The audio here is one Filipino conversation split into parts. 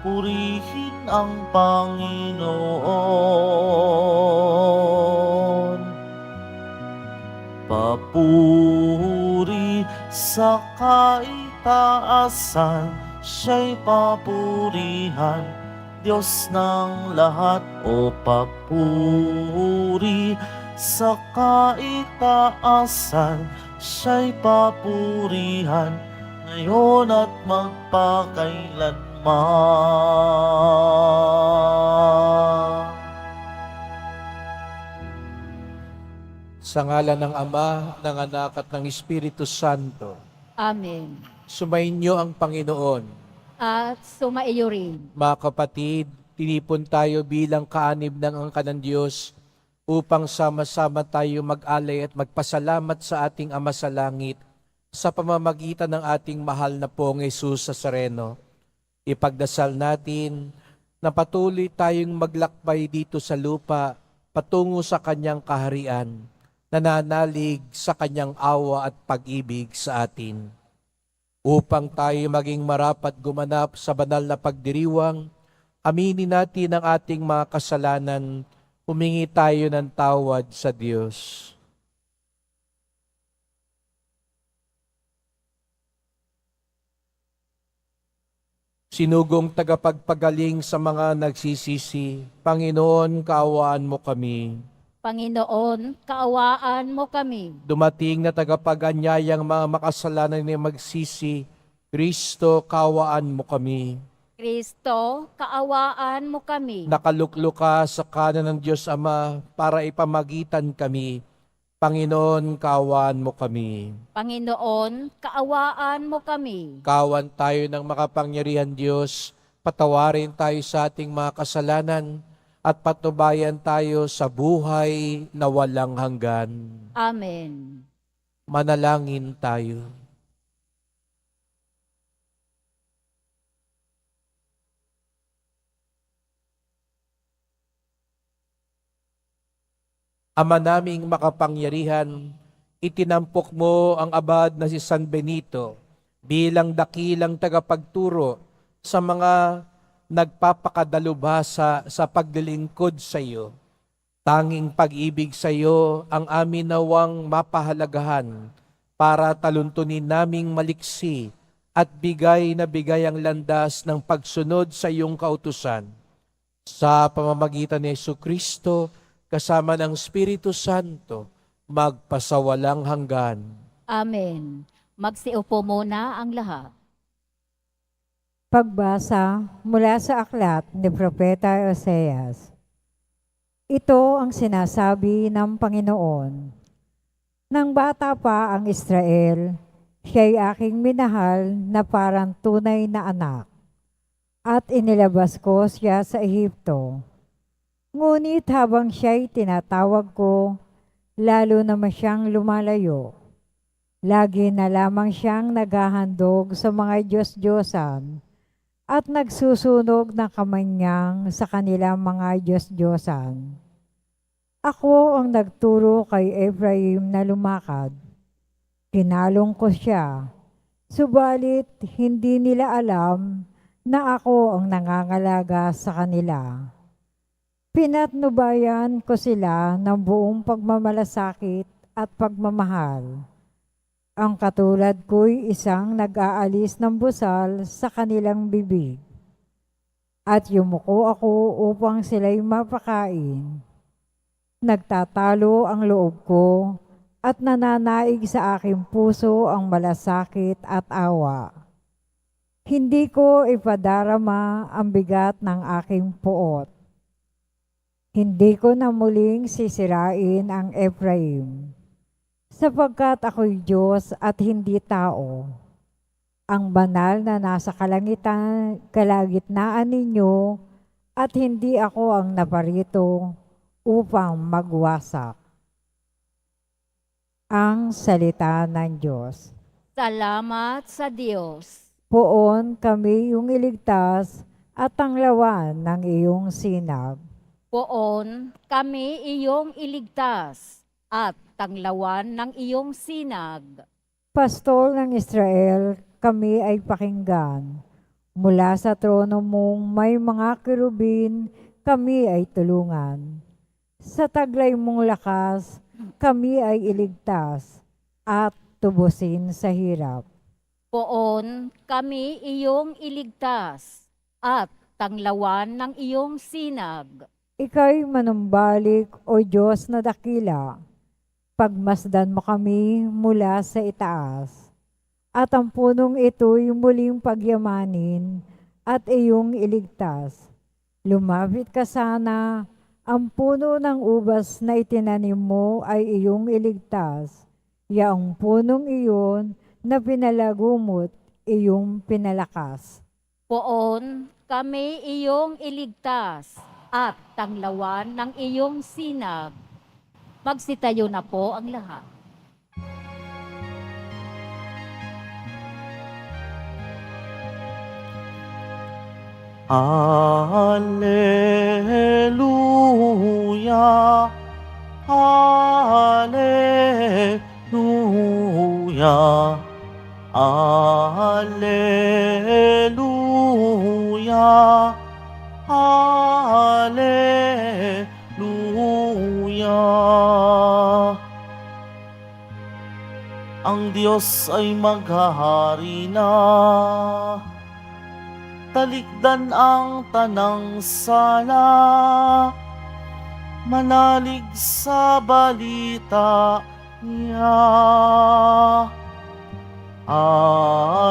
purihin ang Panginoon. Papuri sa kaitaasan, siya'y papurihan, Diyos ng lahat. O papuri sa kaitaasan, siya'y papurihan, ngayon at magpakailanman. Sa ngalan ng Ama, ng Anak at ng Espiritu Santo, Amen. sumainyo ang Panginoon. At sumaiyo rin. Mga kapatid, tinipon tayo bilang kaanib ng angka ng Diyos upang sama-sama tayo mag-alay at magpasalamat sa ating Ama sa Langit sa pamamagitan ng ating mahal na Pong Jesus Nazareno. Ipagdasal natin na patuloy tayong maglakbay dito sa lupa patungo sa Kanyang kaharian, nananalig sa Kanyang awa at pag-ibig sa atin. Upang tayo maging marapat gumanap sa banal na pagdiriwang, aminin natin ang ating mga kasalanan, humingi tayo ng tawad sa Diyos. Sinugong tagapagpagaling sa mga nagsisisi, Panginoon, kaawaan mo kami. Panginoon, kaawaan mo kami. Dumating na tagapag-anyayang mga makasalanan ni magsisi, Kristo, kaawaan mo kami. Kristo, kaawaan mo kami. Nakaluklok ka sa kanan ng Diyos Ama para ipamagitan kami. Panginoon, kaawaan mo kami. Panginoon, kaawaan mo kami. Kawan tayo ng makapangyarihan Diyos, patawarin tayo sa ating mga kasalanan, at patubayan tayo sa buhay na walang hanggan. Amen. Manalangin tayo. Ama naming makapangyarihan, itinampok mo ang abad na si San Benito bilang dakilang tagapagturo sa mga nagpapakadalubhasa sa paglilingkod sa iyo. Tanging pag-ibig sa iyo ang amin nawang mapahalagahan para taluntunin naming maliksi at bigay na bigay ang landas ng pagsunod sa iyong kautusan. Sa pamamagitan ni Jesucristo, kasama ng Espiritu Santo, magpasawalang hanggan. Amen. Magsiupo muna ang lahat. Pagbasa mula sa aklat ni Propeta Oseas. Ito ang sinasabi ng Panginoon. Nang bata pa ang Israel, siya'y aking minahal na parang tunay na anak, at inilabas ko siya sa Ehipto. Ngunit habang siya'y tinatawag ko, lalo naman siyang lumalayo. Lagi na lamang siyang naghahandog sa mga Diyos-Diyosan at nagsusunog ng kamanyang sa kanilang mga Diyos-Diyosan. Ako ang nagturo kay Ephraim na lumakad. Kinalong ko siya, subalit hindi nila alam na ako ang nangangalaga sa kanila. Pinatnubayan ko sila ng buong pagmamalasakit at pagmamahal. Ang katulad ko'y isang nag-aalis ng busal sa kanilang bibig. At yumuko ako upang sila'y mapakain. Nagtatalo ang loob ko at nananaig sa aking puso ang malasakit at awa. Hindi ko ipadarama ang bigat ng aking puot. Hindi ko na muling sisirain ang Ephraim, sapagkat ako'y Diyos at hindi tao. Ang banal na nasa kalagitnaan ninyo at hindi ako ang naparito upang magwasak. Ang salita ng Diyos. Salamat sa Diyos. Poon kami yung iligtas at tanglawan ng iyong sinag. Poon kami iyong iligtas at tanglawan ng iyong sinag. Pastol ng Israel, kami ay pakinggan Mula sa trono mong may mga kerubin, kami ay tulungan. Sa taglay mong lakas, kami ay iligtas at tubusin sa hirap. Poon kami iyong iligtas at tanglawan ng iyong sinag. Ika'y manumbalik, O Diyos na dakila. Pagmasdan mo kami mula sa itaas. At ang punong ito'y muling pagyamanin at iyong iligtas. Lumapit ka sana, ang puno ng ubas na itinanim mo ay iyong iligtas. Yaong punong iyon na pinalagumot, iyong pinalakas. Poon kami iyong iligtas at tanglawan ng iyong sinag. Magsitayo na po ang lahat. Alleluia, Alleluia, Alleluia, Alleluia. Ang Diyos ay maghahari na, talikdan ang tanang sala, manalig sa balita niya. Alleluia,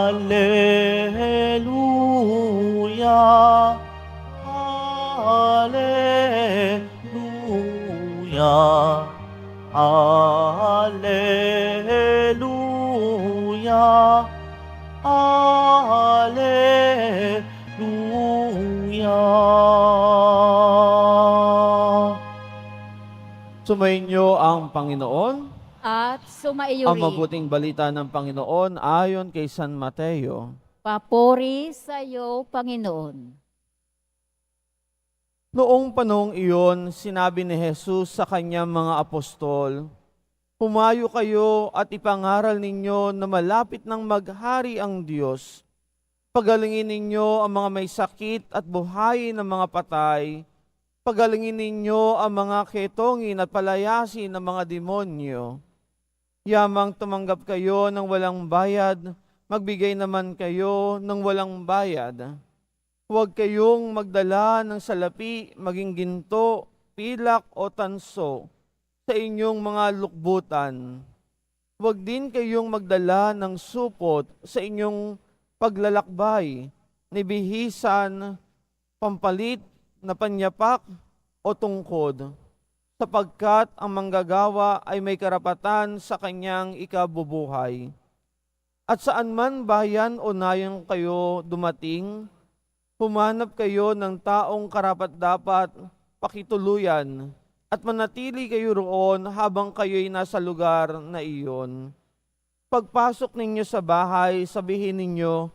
Alleluia, Alleluia, Alleluia. Sumainyo ang Panginoon, At sumaiyo ang rin. mabuting balita ng Panginoon ayon kay San Mateo. Papuri sa iyo, Panginoon. Noong panahong iyon, sinabi ni Jesus sa kanyang mga apostol, "Humayo kayo at ipangaral ninyo na malapit ng maghari ang Diyos. Pagalingin ninyo ang mga may sakit at buhayin ang mga patay. Pagalingin ninyo ang mga ketongin at palayasin ang mga demonyo. Yamang tumanggap kayo ng walang bayad, magbigay naman kayo ng walang bayad. Huwag kayong magdala ng salapi, maging ginto, pilak o tanso sa inyong mga lukbutan. Huwag din kayong magdala ng supot sa inyong paglalakbay, ni bihisan, pampalit na panyapak o tungkod, sapagkat ang manggagawa ay may karapatan sa kanyang ikabubuhay. At saan man bayan o nayon kayo dumating, humanap kayo ng taong karapat-dapat pakituluyan at manatili kayo roon habang kayo'y nasa lugar na iyon. Pagpasok ninyo sa bahay, sabihin ninyo,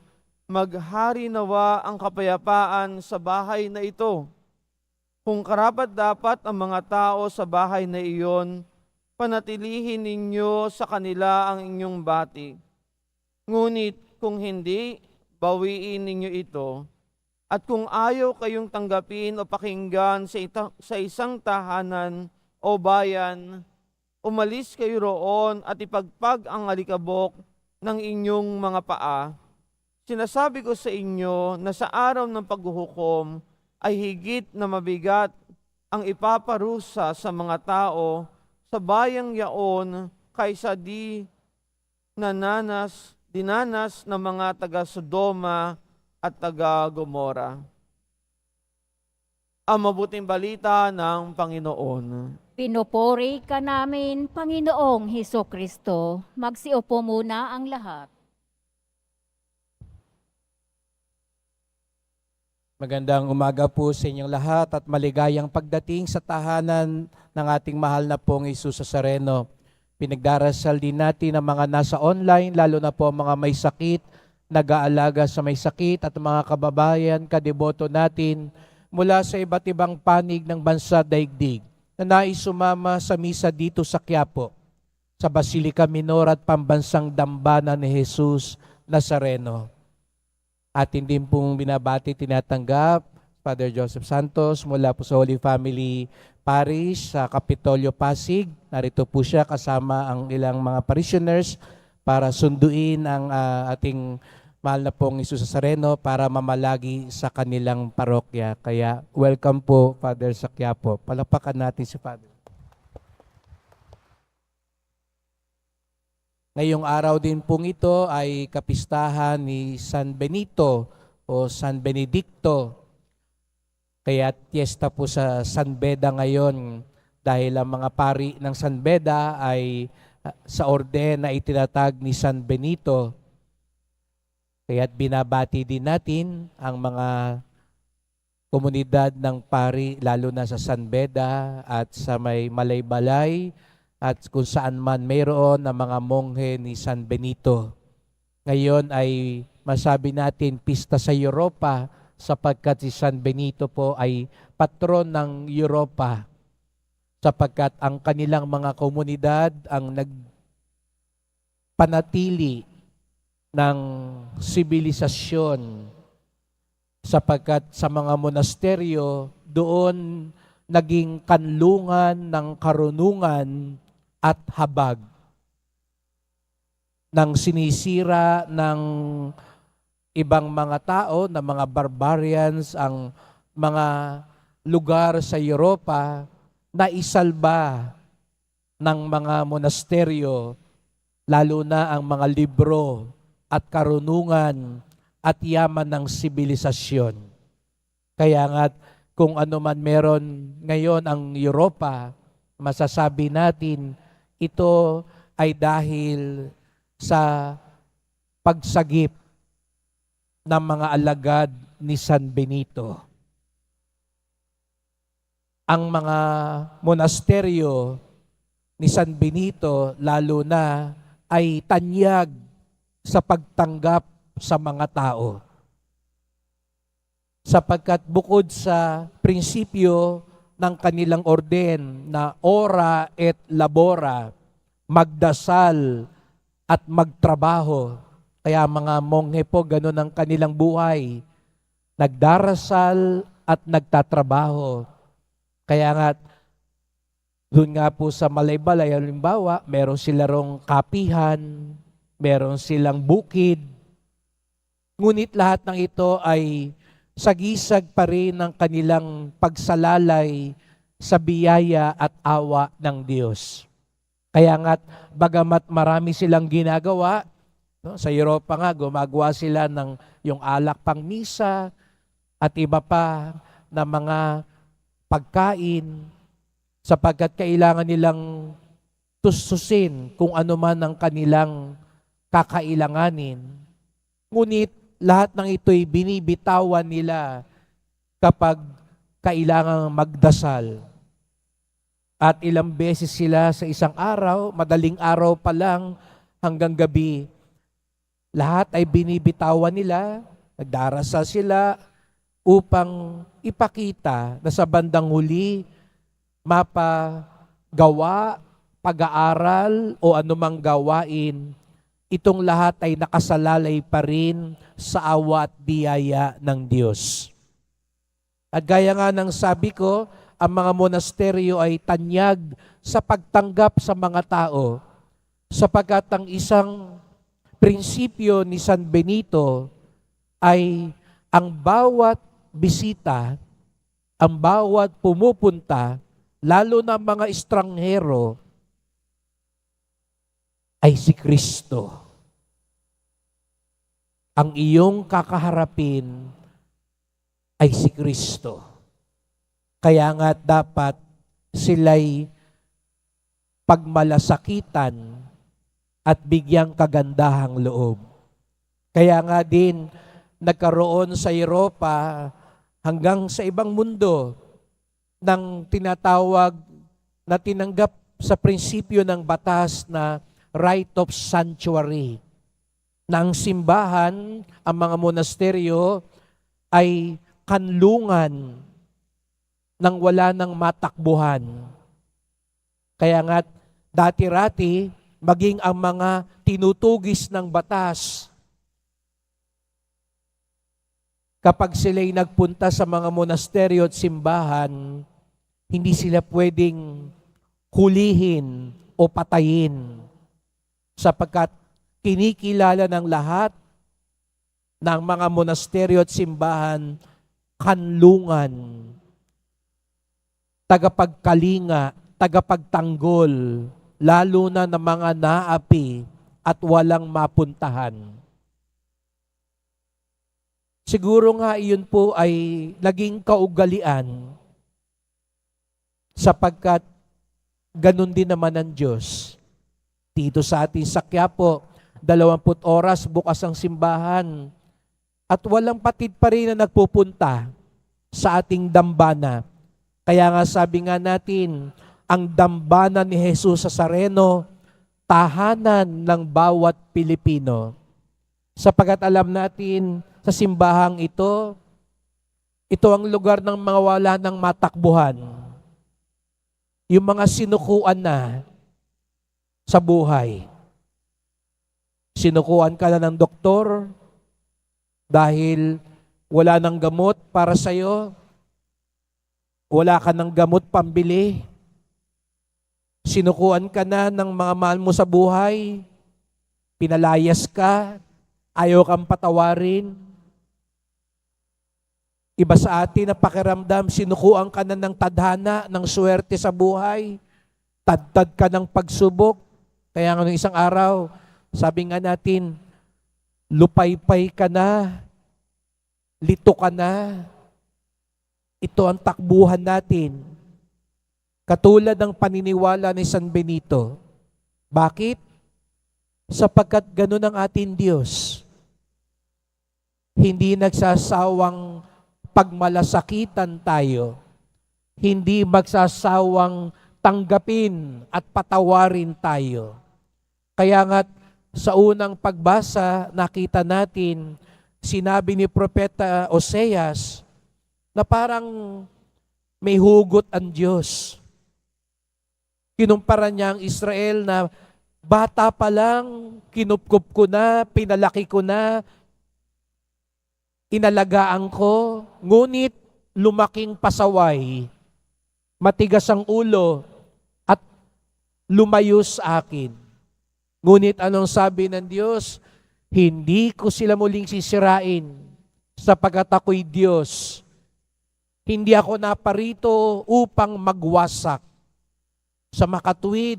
maghari nawa ang kapayapaan sa bahay na ito. Kung karapat-dapat ang mga tao sa bahay na iyon, panatilihin ninyo sa kanila ang inyong bati. Ngunit kung hindi, bawiin ninyo ito. At kung ayaw kayong tanggapin o pakinggan sa isang tahanan o bayan, umalis kayo roon at ipagpag ang alikabok ng inyong mga paa. Sinasabi ko sa inyo na sa araw ng paghuhukom ay higit na mabigat ang ipaparusa sa mga tao sa bayang yaon kaysa dinanas ng mga taga-Sodoma at taga-Gomora. Ang mabuting balita ng Panginoon. Pinupuri ka namin, Panginoong Hesukristo. Magsiupo muna ang lahat. Magandang umaga po sa inyong lahat at maligayang pagdating sa tahanan ng ating mahal na pong Jesus Nazareno. Pinagdarasal din natin ang mga nasa online, lalo na po mga may sakit, nag-aalaga sa may sakit at mga kababayan, kadeboto natin mula sa iba't ibang panig ng bansa daigdig na nais sumama sa misa dito sa Quiapo, sa Basilica Minor at Pambansang Dambana ni Jesus Nazareno. Atin din pong binabati, tinatanggap Father Joseph Santos mula po sa Holy Family Parish sa Kapitolyo, Pasig. Narito po siya kasama ang ilang mga parishioners para sunduin ang ating mahal na pong Isus Nazareno para mamalagi sa kanilang parokya. Kaya welcome po, Father sa Quiapo. Palakpakan natin si Father. Ngayong araw din pong ito ay kapistahan ni San Benito o San Benedicto. Kaya tiyesta po sa San Beda ngayon dahil ang mga pari ng San Beda ay sa orden na itinatag ni San Benito. Kaya binabati din natin ang mga komunidad ng pari lalo na sa San Beda at sa may Malaybalay at kung saan man mayroon ang mga monghe ni San Benito. Ngayon ay masabi natin pista sa Europa sapagkat si San Benito po ay patron ng Europa sapagkat ang kanilang mga komunidad ang nagpanatili ng sibilisasyon sapagkat sa mga monasteryo doon naging kanlungan ng karunungan at habag ng sinisira ng ibang mga tao, na mga barbarians, ang mga lugar sa Europa na isalba ng mga monasteryo, lalo na ang mga libro at karunungan at yaman ng sibilisasyon. Kaya nga kung ano man meron ngayon ang Europa, masasabi natin ito ay dahil sa pagsagip ng mga alagad ni San Benito. Ang mga monasteryo ni San Benito lalo na ay tanyag sa pagtanggap sa mga tao. Sapagkat bukod sa prinsipyo ng kanilang orden na ora et labora, magdasal at magtrabaho. Kaya mga monghe po, ganun ang kanilang buhay. Nagdarasal at nagtatrabaho. Kaya nga, doon nga po sa Malaybalay, halimbawa, meron sila rong kapihan, meron silang bukid. Ngunit lahat ng ito ay sagisag pa rin ng kanilang pagsalalay sa biyaya at awa ng Diyos. Kaya nga, bagamat marami silang ginagawa, no, sa Europa nga, gumagawa sila ng yung alak pang misa at iba pa na mga pagkain sapagkat kailangan nilang tustusin kung ano man ang kanilang kakailanganin. Ngunit lahat ng ito'y binibitawan nila kapag kailangang magdasal. At ilang beses sila sa isang araw, madaling araw pa lang hanggang gabi, lahat ay binibitawan nila, nagdarasal sila upang ipakita na sa bandang huli, mapagawa, pag-aaral o anumang gawain, itong lahat ay nakasalalay pa rin sa awa at biyaya ng Diyos. At gaya nga ng sabi ko, ang mga monasteryo ay tanyag sa pagtanggap sa mga tao sapagkat ang isang prinsipyo ni San Benito ay ang bawat bisita, ang bawat pumupunta, lalo na mga estranghero, ay si Kristo. Ang iyong kakaharapin ay si Kristo. Kaya nga dapat sila'y pagmalasakitan at bigyang kagandahang loob. Kaya nga din nagkaroon sa Europa hanggang sa ibang mundo ng tinatawag na tinanggap sa prinsipyo ng batas na right of sanctuary. Na ang simbahan, ang mga monasteryo ay kanlungan nang wala ng matakbuhan. Kaya nga, dati-rati, maging ang mga tinutugis ng batas Kapag sila'y nagpunta sa mga monasteryo at simbahan, hindi sila pwedeng hulihin o patayin sapagkat kinikilala ng lahat ng mga monasteryo at simbahan kanlungan, tagapagkalinga, tagapagtanggol, lalo na ng mga naapi at walang mapuntahan. Siguro nga iyon po ay naging kaugalian sapagkat ganun din naman ang Diyos. Dito sa ating sa Quiapo, 20 oras bukas ang simbahan at walang patid pa rin na nagpupunta sa ating dambana. Kaya nga sabi nga natin, ang dambana ni Jesus Nazareno, tahanan ng bawat Pilipino. Sapagkat alam natin, sa simbahang ito ang lugar ng mga wala ng matakbuhan. Yung mga sinukuan na sa buhay. Sinukuan ka na ng doktor dahil wala nang gamot para sa'yo. Wala ka ng gamot pambili. Sinukuan ka na ng mga mahal mo sa buhay. Pinalayas ka. Ayaw kang patawarin. Iba sa atin na pakiramdam, sinukuan ka na ng tadhana, ng swerte sa buhay. Tadtad ka ng pagsubok. Kaya nga nung isang araw, sabi nga natin, lupaypay ka na, lito ka na. Ito ang takbuhan natin. Katulad ng paniniwala ni San Benito. Bakit? Sapagkat ganun ang ating Diyos. Hindi nagsasawang pagmalasakitan tayo. Hindi magsasawang tanggapin at patawarin tayo. Kaya nga sa unang pagbasa, nakita natin, sinabi ni Propeta Oseas na parang may hugot ang Diyos. Kinumpara niya ang Israel na bata pa lang, kinupkup ko na, pinalaki ko na, inalagaan ko, ngunit lumaking pasaway, matigas ang ulo, at lumayo sa akin. Ngunit anong sabi ng Diyos? Hindi ko sila muling sisirain sapagkat ako'y Diyos. Hindi ako naparito upang magwasak. Sa makatuwid,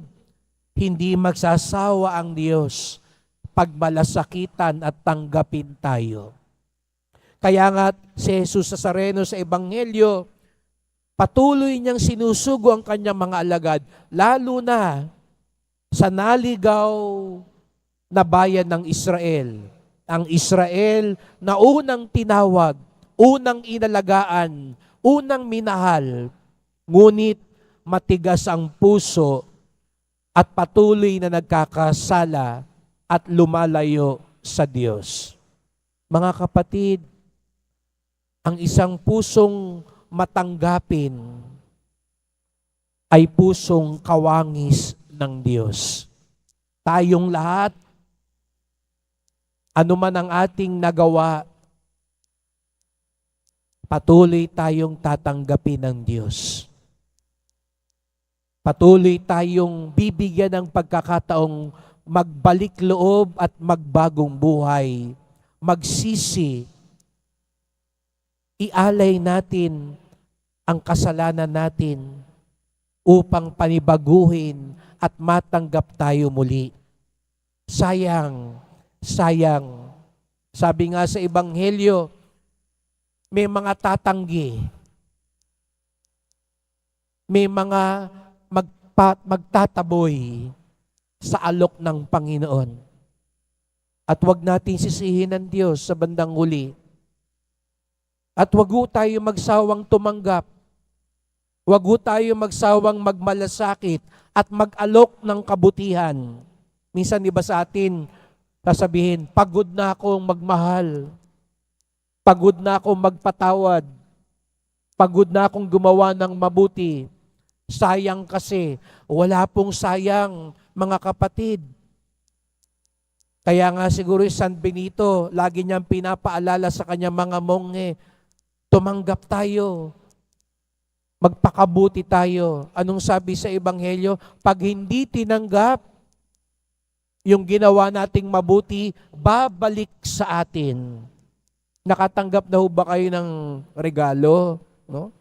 hindi magsasawa ang Diyos pagmalasakitan at tanggapin tayo. Kaya nga si Jesus Nazareno sa Ebanghelyo, patuloy niyang sinusugo ang kanyang mga alagad, lalo na sa naligaw na bayan ng Israel. Ang Israel na unang tinawag, unang inalagaan, unang minahal, ngunit matigas ang puso at patuloy na nagkakasala at lumalayo sa Diyos. Mga kapatid, ang isang pusong matanggapin ay pusong kawangis ng Diyos. Tayong lahat, anuman ang ating nagawa, patuloy tayong tatanggapin ng Diyos. Patuloy tayong bibigyan ng pagkakataong magbalik loob at magbagong buhay, magsisi, ialay natin ang kasalanan natin upang panibaguhin at matanggap tayo muli. Sayang, sayang. Sabi nga sa Ebanghelyo, may mga tatanggi, may mga magtataboy sa alok ng Panginoon. At wag natin sisihin ang Diyos sa bandang huli. At wag ho tayo magsawang tumanggap. Wag ho tayo magsawang magmalasakit at mag-alok ng kabutihan. Minsan iba sa atin, sasabihin, pagod na akong magmahal. Pagod na akong magpatawad. Pagod na akong gumawa ng mabuti. Sayang kasi. Wala pong sayang, mga kapatid. Kaya nga siguro yung San Benito, lagi niyang pinapaalala sa kanyang mga monghe, tumanggap tayo, magpakabuti tayo. Anong sabi sa Ebanghelyo? Pag hindi tinanggap yung ginawa nating mabuti, babalik sa atin. Nakatanggap na ho ba kayo ng regalo? No?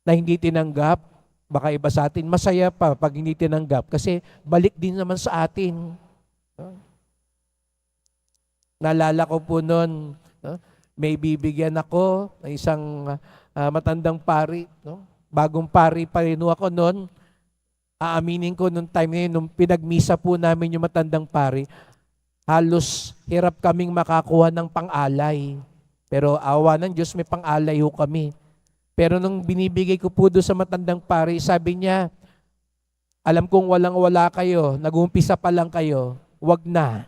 Na hindi tinanggap? Baka iba sa atin, masaya pa pag hindi tinanggap kasi balik din naman sa atin. Naalala ko po noon, no? May bibigyan ako ng isang matandang pari. No? Bagong pari pa rin ako noon. Aaminin ko noong time na yun, nung pinagmisa po namin yung matandang pari, halos hirap kaming makakuha ng pang-alay. Pero awa ng Diyos, may pang-alay ho kami. Pero nung binibigay ko po doon sa matandang pari, sabi niya, alam kong walang-wala kayo, nag-uumpisa pa lang kayo, wag na.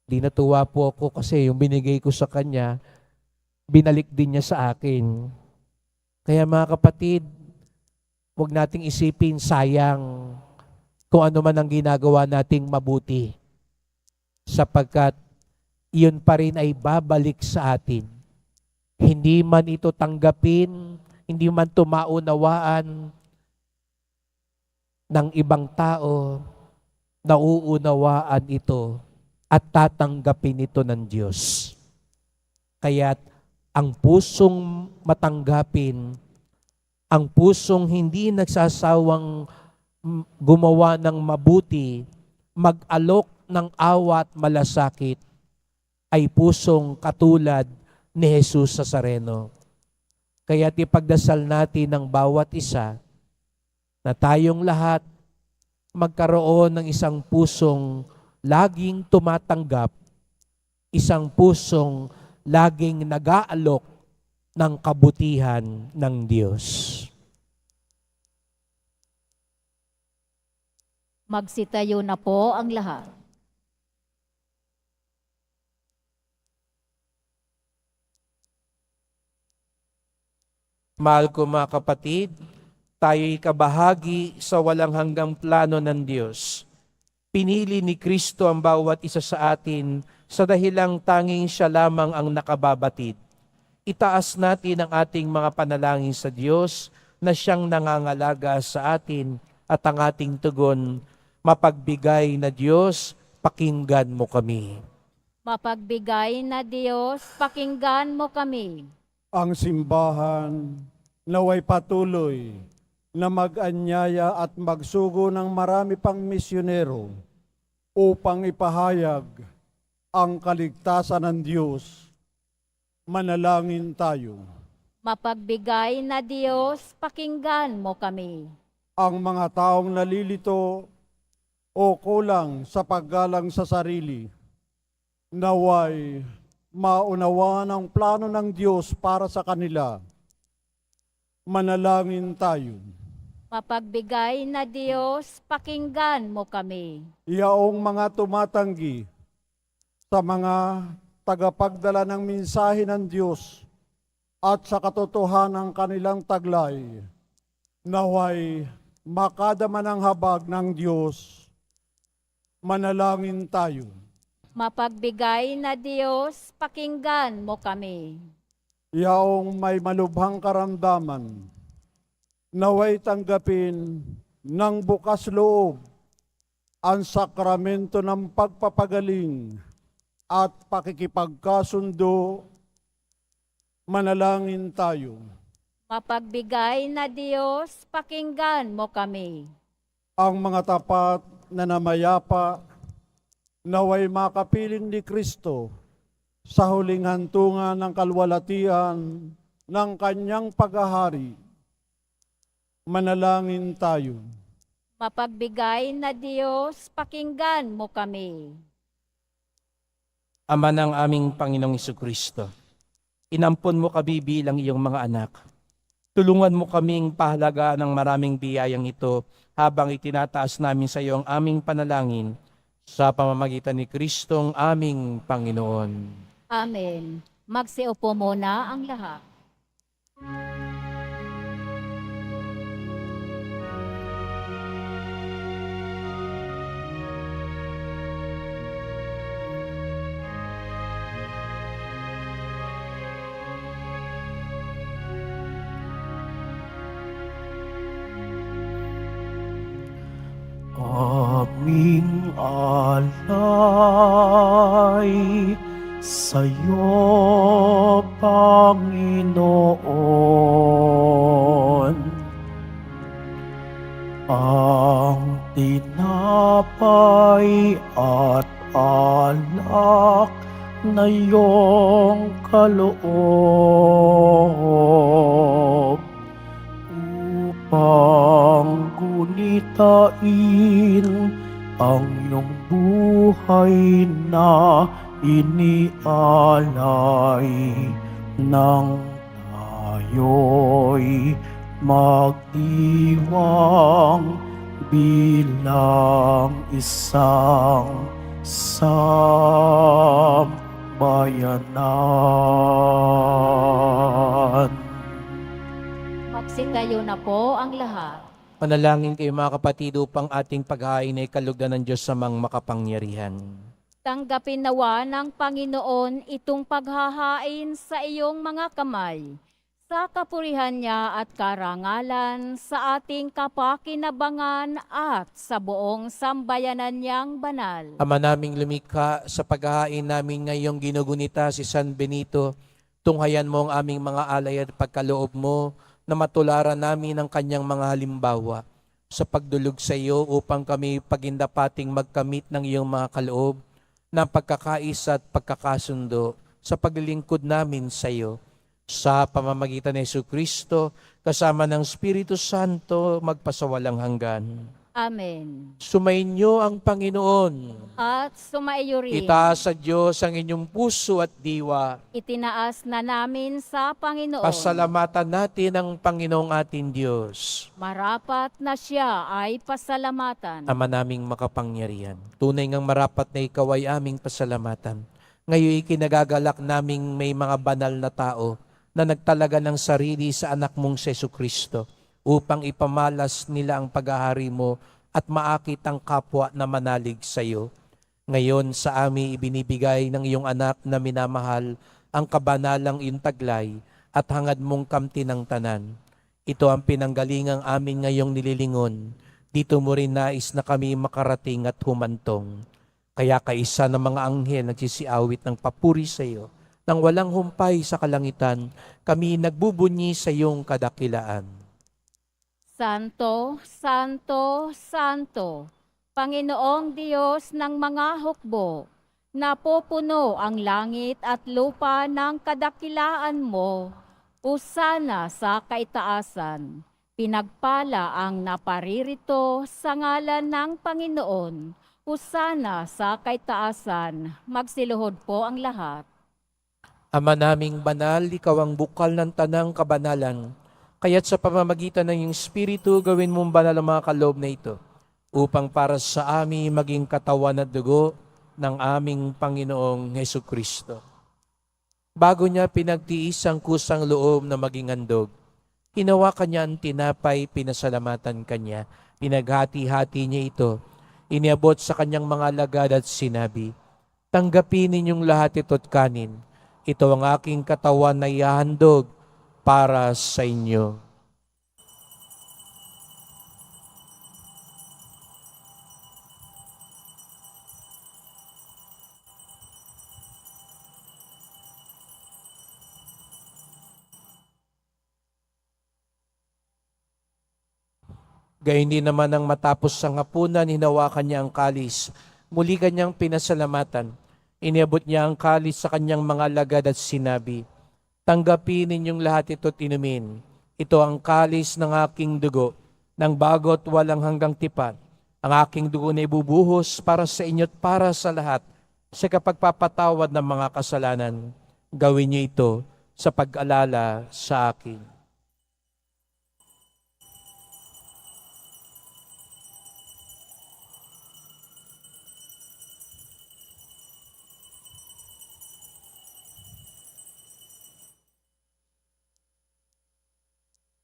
Di natuwa po ako kasi yung binigay ko sa kanya, binalik din niya sa akin. Kaya mga kapatid, huwag nating isipin sayang kung ano man ang ginagawa nating mabuti. Sapagkat iyon pa rin ay babalik sa atin. Hindi man ito tanggapin, hindi man tumaunawaan ng ibang tao, nauunawaan ito at tatanggapin ito ng Diyos. Kaya't ang pusong matanggapin, ang pusong hindi nagsasawang gumawa ng mabuti, mag-alok ng awa at malasakit, ay pusong katulad ni Jesus Nazareno. Kaya't ipagdasal natin ng bawat isa na tayong lahat magkaroon ng isang pusong laging tumatanggap, isang pusong laging nag-aalok ng kabutihan ng Diyos. Magsitayo na po ang lahat. Mahal ko mga kapatid, tayo'y kabahagi sa walang hanggang plano ng Diyos. Pinili ni Kristo ang bawat isa sa atin sa dahilang tanging siya lamang ang nakababatid. Itaas natin ang ating mga panalangin sa Diyos na siyang nangangalaga sa atin at ang ating tugon, mapagbigay na Diyos, pakinggan mo kami. Mapagbigay na Diyos, pakinggan mo kami. Ang simbahan naway patuloy na mag-anyaya at magsugo ng marami pang misyonero upang ipahayag ang kaligtasan ng Diyos. Manalangin tayo. Mapagbigay na Diyos, pakinggan mo kami. Ang mga taong nalilito o kulang sa paggalang sa sarili, naway maunawaan ang plano ng Diyos para sa kanila. Manalangin tayo. Mapagbigay na Diyos, pakinggan mo kami. Yaong mga tumatanggi sa mga tagapagdala ng mensahe ng Diyos at sa katotohanan ng kanilang taglay, naway makadama ng habag ng Diyos. Manalangin tayo. Mapagbigay na Diyos, pakinggan mo kami. Yaong may malubhang karamdaman, naway tanggapin ng bukas loob ang sakramento ng pagpapagaling at pakikipagkasundo. Manalangin tayo. Mapagbigay na Diyos, pakinggan mo kami. Ang mga tapat na namayapa, naway makapiling ni Kristo sa huling hantungan ng kalwalatian ng kanyang paghahari. Manalangin tayo. Mapagbigay na Diyos, pakinggan mo kami. Ama ng aming Panginoong Jesucristo, inampon mo kami bilang iyong mga anak. Tulungan mo kaming pahalagaan ng maraming biyayang ito habang itinataas namin sa iyo ang aming panalangin sa pamamagitan ni Kristong aming Panginoon. Amen. Magsiupo muna ang lahat. alay sa'yo, Panginoon. Ang tinapay at alak na iyong kaloob upang gunitain ang iyong buhay na inialay nang tayo'y magdiwang bilang isang sambayanan. Magsitayo na po ang lahat. Manalangin kayo mga kapatid upang ating paghain ay kalugdan ng Diyos sa mga makapangyarihan. Tanggapin nawa ng Panginoon itong paghahain sa iyong mga kamay, sa kapurihan niya at karangalan, sa ating kapakinabangan at sa buong sambayanan niyang banal. Ama naming lumikha, sa paghahain namin ngayong ginugunita si San Benito, tunghayan mo ang aming mga alay at pagkaloob mo, na matularan namin ang kanyang mga halimbawa sa pagdulog sa iyo upang kami pagindapating magkamit ng iyong mga kaloob na pagkakaisa at pagkakasundo sa paglilingkod namin sa iyo. Sa pamamagitan ni Jesucristo, kasama ng Espiritu Santo, magpasawalang hanggan. Amen. Sumainyo ang Panginoon. At sumaiyo rin. Itaas sa Diyos ang inyong puso at diwa. Itinaas na namin sa Panginoon. Pasalamatan natin ang Panginoong ating Diyos. Marapat na siya ay pasalamatan. Ama naming makapangyarihan, tunay ngang marapat na ikaw ay aming pasalamatan. Ngayon ikinagagalak naming may mga banal na tao na nagtalaga ng sarili sa anak mong Jesucristo upang ipamalas nila ang paghahari mo at maakit ang kapwa na manalig sa iyo. Ngayon sa amin ibinibigay ng iyong anak na minamahal ang kabanalang iyong taglay at hangad mong kamti ng tanan. Ito ang pinanggalingang amin ngayong nililingon. Dito mo rin nais na kami makarating at humantong. Kaya kaisa ng mga anghel nagsisiawit ng papuri sa iyo. Nang walang humpay sa kalangitan, kami nagbubunyi sa iyong kadakilaan. Santo, Santo, Santo, Panginoong Diyos ng mga hukbo, napupuno ang langit at lupa ng kadakilaan mo. Hosana sa kaitaasan, pinagpala ang naparirito sa ngalan ng Panginoon. Hosana sa kaitaasan, magsiluhod po ang lahat. Ama naming banal, ikaw ang bukal ng tanang kabanalan. Kaya't sa pamamagitan ng iyong Espiritu, gawin mong banal ang mga kaloob na ito, upang para sa amin maging katawan at dugo ng aming Panginoong Jesucristo. Bago niya pinagtiis ang kusang loob na maging handog, hinawakan niya ang tinapay, pinasalamatan kanya, pinaghati-hati niya ito, iniabot sa kanyang mga alagad at sinabi, "Tanggapin ninyong lahat ito't kanin. Ito ang aking katawan na ihahandog para sa inyo." Gayon din naman ang matapos sa hapunan, hinawakan niya ang kalis. Muli kanyang pinasalamatan. Iniabot niya ang kalis sa kanyang mga alagad at sinabi, "Tanggapin ninyong lahat ito't inumin. Ito ang kalis ng aking dugo, ng bago't walang hanggang tipan. Ang aking dugo na ibubuhos para sa inyo't para sa lahat, sa kapagpapatawad ng mga kasalanan. Gawin niyo ito sa pag-alala sa akin."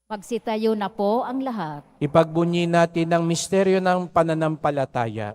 Magsitayo na po ang lahat. Ipagbunyi natin ang misteryo ng pananampalataya.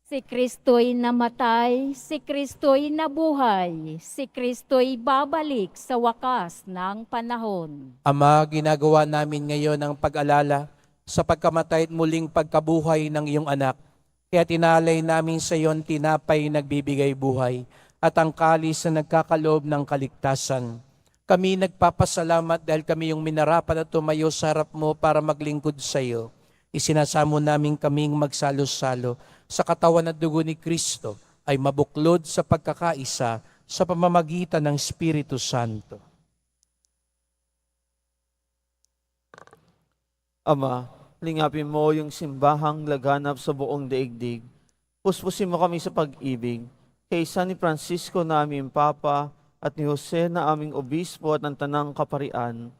Si Kristo'y namatay, si Kristo'y nabuhay, si Kristo'y babalik sa wakas ng panahon. Ama, ginagawa namin ngayon ang pag-alala sa pagkamatay at muling pagkabuhay ng iyong anak. Kaya tinalay namin sa iyo ang tinapay nagbibigay buhay at ang kalis na nagkakaloob ng kaligtasan. Kami nagpapasalamat dahil kami yung minarapat at tumayo sa harap mo para maglingkod sa iyo. Isinasamo namin kaming magsalo-salo sa katawan at dugo ni Kristo ay mabuklod sa pagkakaisa sa pamamagitan ng Espiritu Santo. Ama, lingapin mo yung simbahang laganap sa buong daigdig. Puspusin mo kami sa pag-ibig. Kaysa ni Francisco na aming Papa at ni Jose na aming Obispo at ng Tanang Kaparian,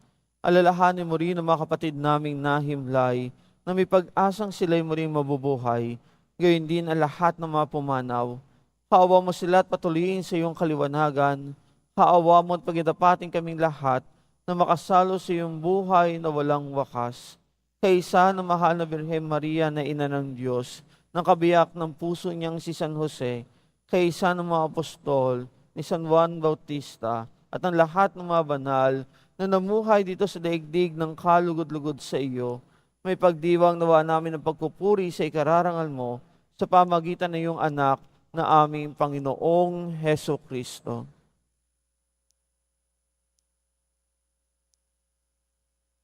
alalahanin mo rin ang mga kapatid naming nahimlay na may pag-asang sila'y muling mabubuhay, gayon din ang lahat ng mga pumanaw. Haawa mo sila at patuloyin sa iyong kaliwanagan. Haawa mo at pagdapating kaming lahat na makasalo sa iyong buhay na walang wakas. Kaysa ng mahal na Birhen Maria na ina ng Diyos, ng kabiyak ng puso niyang si San Jose, kaysa ng mga apostol, ni San Juan Bautista, at ang lahat ng mga banal na namuhay dito sa daigdig ng kalugod-lugod sa iyo, may pagdiwang nawa namin ng pagpupuri sa ikararangal mo sa pamagitan ng iyong anak na aming Panginoong Heso Kristo.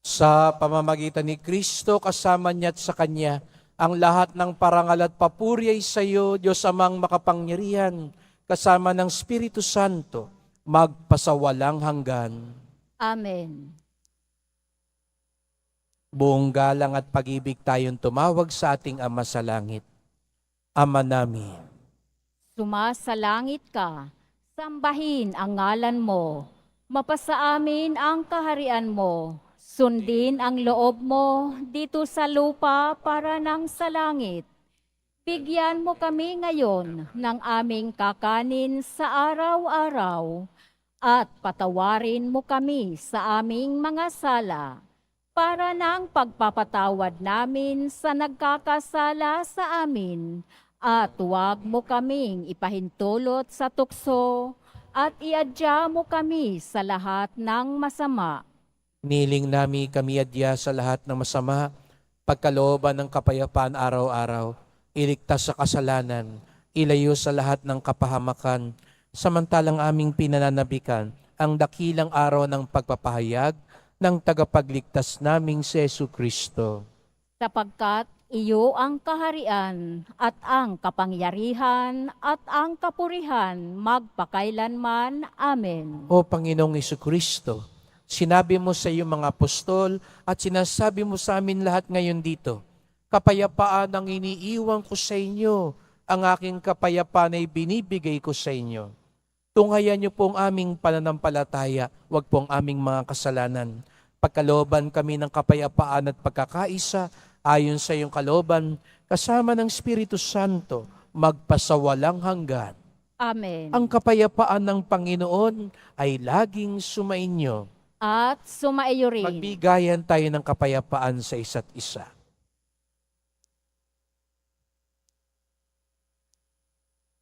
Sa pamamagitan ni Kristo, kasama niya at sa Kanya, ang lahat ng parangal at papuri ay sa iyo, Diyos Amang makapangyarihan, kasama ng Espiritu Santo, magpasawalang hanggan. Amen. Buong galang at pag-ibig tayong tumawag sa ating Ama sa Langit. Ama namin, Sumasalangit ka, sambahin ang ngalan mo, mapasa amin ang kaharian mo, sundin ang loob mo dito sa lupa para nang sa langit. Bigyan mo kami ngayon ng aming kakanin sa araw-araw at patawarin mo kami sa aming mga sala para nang pagpapatawad namin sa nagkakasala sa amin at huwag mo kaming ipahintulot sa tukso at iadya mo kami sa lahat ng masama. niling nami kami adya sa lahat ng masama, pagkalooban ng kapayapaan araw-araw, iligtas sa kasalanan, ilayo sa lahat ng kapahamakan, samantalang aming pinananabikan ang dakilang araw ng pagpapahayag ng tagapagligtas naming si Jesu Kristo. Sapagkat iyo ang kaharian at ang kapangyarihan at ang kapurihan magpakailanman. Amen. O Panginoong Jesu Kristo, sinabi mo sa iyong mga apostol at sinasabi mo sa amin lahat ngayon dito, kapayapaan ang iniiwan ko sa inyo, ang aking kapayapaan ay binibigay ko sa inyo. Tunghayan niyo po ang aming pananampalataya, wag po ang aming mga kasalanan. Pagkalooban kami ng kapayapaan at pagkakaisa, ayon sa iyong kalooban, kasama ng Espiritu Santo, magpasawalang hanggan. Amen. Ang kapayapaan ng Panginoon ay laging sumainyo. At sumaiyo rin. Magbigayan tayo ng kapayapaan sa isa't isa.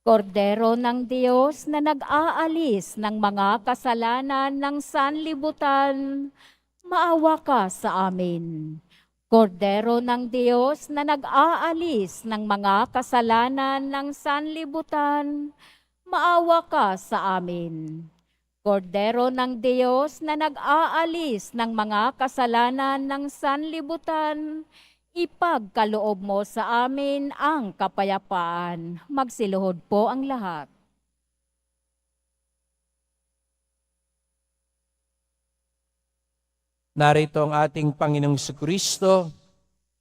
Kordero ng Diyos na nag-aalis ng mga kasalanan ng sanlibutan, maawa ka sa amin. Kordero ng Diyos na nag-aalis ng mga kasalanan ng sanlibutan, maawa ka sa amin. Kordero ng Diyos na nag-aalis ng mga kasalanan ng sanlibutan, ipagkaloob mo sa amin ang kapayapaan. Magsiluhod po ang lahat. Narito ang ating Panginoong Kristo,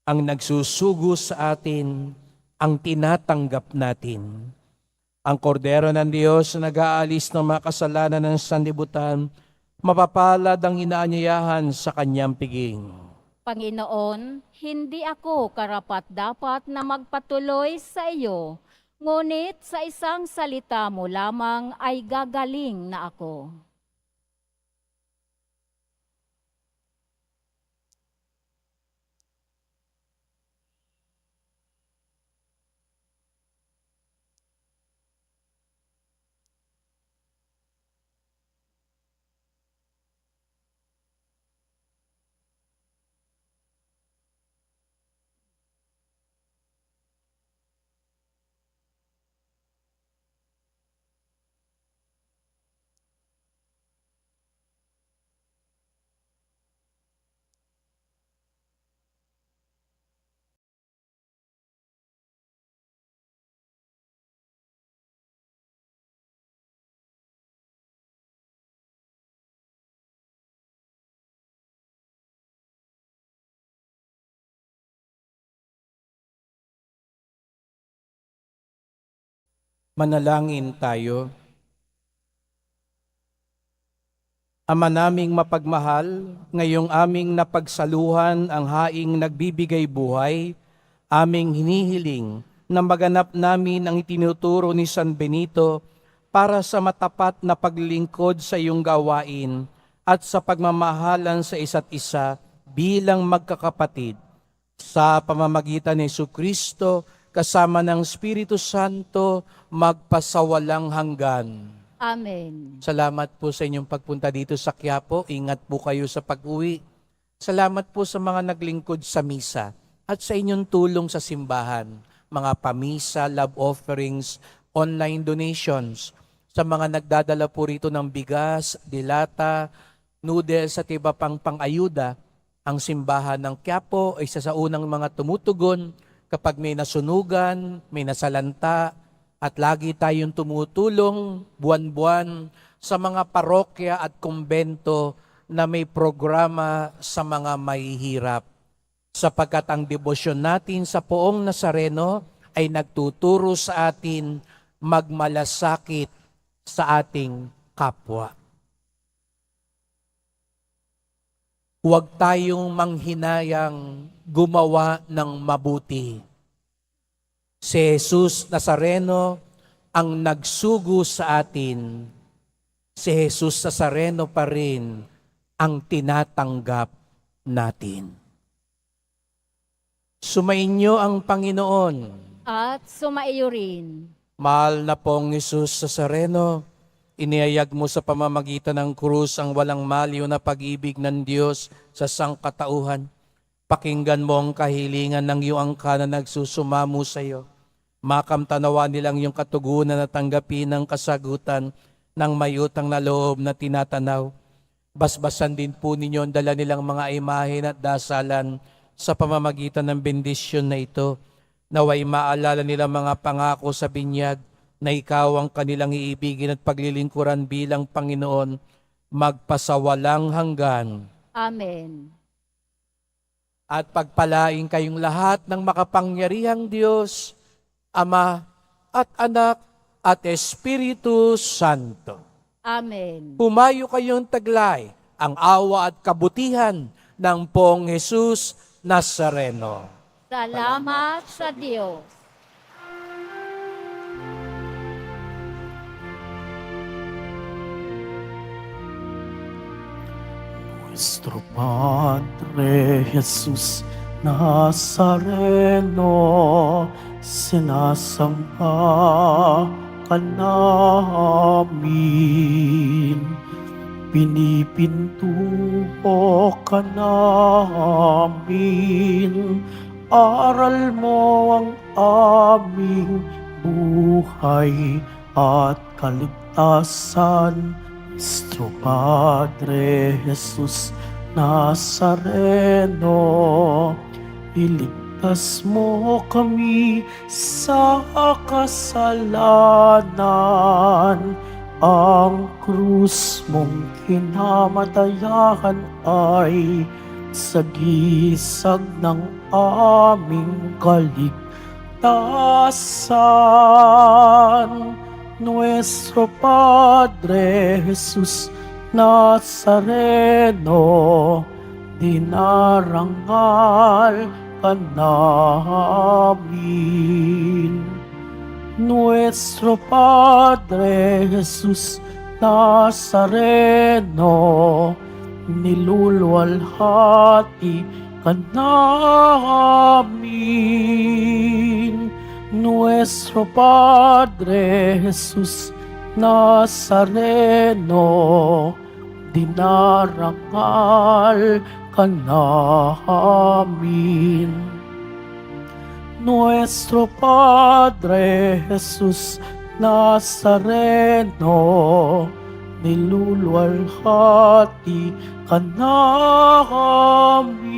ang nagsusugo sa atin, ang tinatanggap natin. Ang kordero ng Diyos na nag-aalis ng mga kasalanan ng sanlibutan, mapapalad ang inaanyayahan sa kanyang piging. Panginoon, hindi ako karapat-dapat na magpatuloy sa iyo, ngunit sa isang salita mo lamang ay gagaling na ako. Manalangin tayo. Ama naming mapagmahal, ngayong aming napagsaluhan ang haing nagbibigay buhay, aming hinihiling na maganap namin ang itinuturo ni San Benito para sa matapat na paglingkod sa iyong gawain at sa pagmamahalan sa isa't isa bilang magkakapatid. Sa pamamagitan ni Jesucristo, kasama ng Espiritu Santo, magpasawalang hanggan. Amen. Salamat po sa inyong pagpunta dito sa Quiapo. Ingat po kayo sa pag-uwi. Salamat po sa mga naglingkod sa misa at sa inyong tulong sa simbahan, mga pamisa, love offerings, online donations, sa mga nagdadala po rito ng bigas, dilata, noodles at iba pang pang-ayuda. Ang simbahan ng Quiapo ay isa sa unang mga tumutugon kapag may nasunugan, may nasalanta, at lagi tayong tumutulong buwan-buwan sa mga parokya at kumbento na may programa sa mga mahihirap. Sapagkat ang debosyon natin sa Poong Nazareno ay nagtuturo sa atin magmalasakit sa ating kapwa. Huwag tayong manghinayang gumawa ng mabuti. Si Jesus Nazareno ang nagsugo sa atin. Si Jesus Nazareno pa rin ang tinatanggap natin. Sumainyo ang Panginoon. At sumaiyo rin. Mahal na pong Jesus Nazareno, inihayag mo sa pamamagitan ng krus ang walang maliw na pag-ibig ng Diyos sa sangkatauhan. Pakinggan mo ang kahilingan ng iyong angka na nagsusumamo sa iyo. Makamtanawa nilang iyong katugunan na tanggapin ang kasagutan ng may utang na loob na tinatanaw. Basbasan din po ninyo ang dala nilang mga imahen at dasalan sa pamamagitan ng bendisyon na ito. Naway maalala nilang mga pangako sa binyag na ikaw ang kanilang iibigin at paglilingkuran bilang Panginoon magpasawalang hanggan. Amen. At pagpalain kayong lahat ng makapangyarihang Diyos, Ama at Anak at Espiritu Santo. Amen. Pumayo kayong taglay ang awa at kabutihan ng Poong Jesus Nazareno. Salamat sa Diyos. Nuestro Padre Jesus Nazareno, sinasamba ka namin, pinipintuho ka namin, aral mo ang aming buhay at kaligtasan. Nuestro Padre Jesus Nazareno, iligtas mo kami sa kasalanan. Ang krus mong kinamatayan ay sagisag ng aming kaligtasan. Nuestro Padre Jesus Nazareno, dinarangal ka namin. Nuestro Padre Jesus Nazareno, niluluwalhati ka namin. Nuestro Padre Jesus Nazareno, dinarangal ka namin. Nuestro Padre Jesus Nazareno, niluluwalhati ka namin.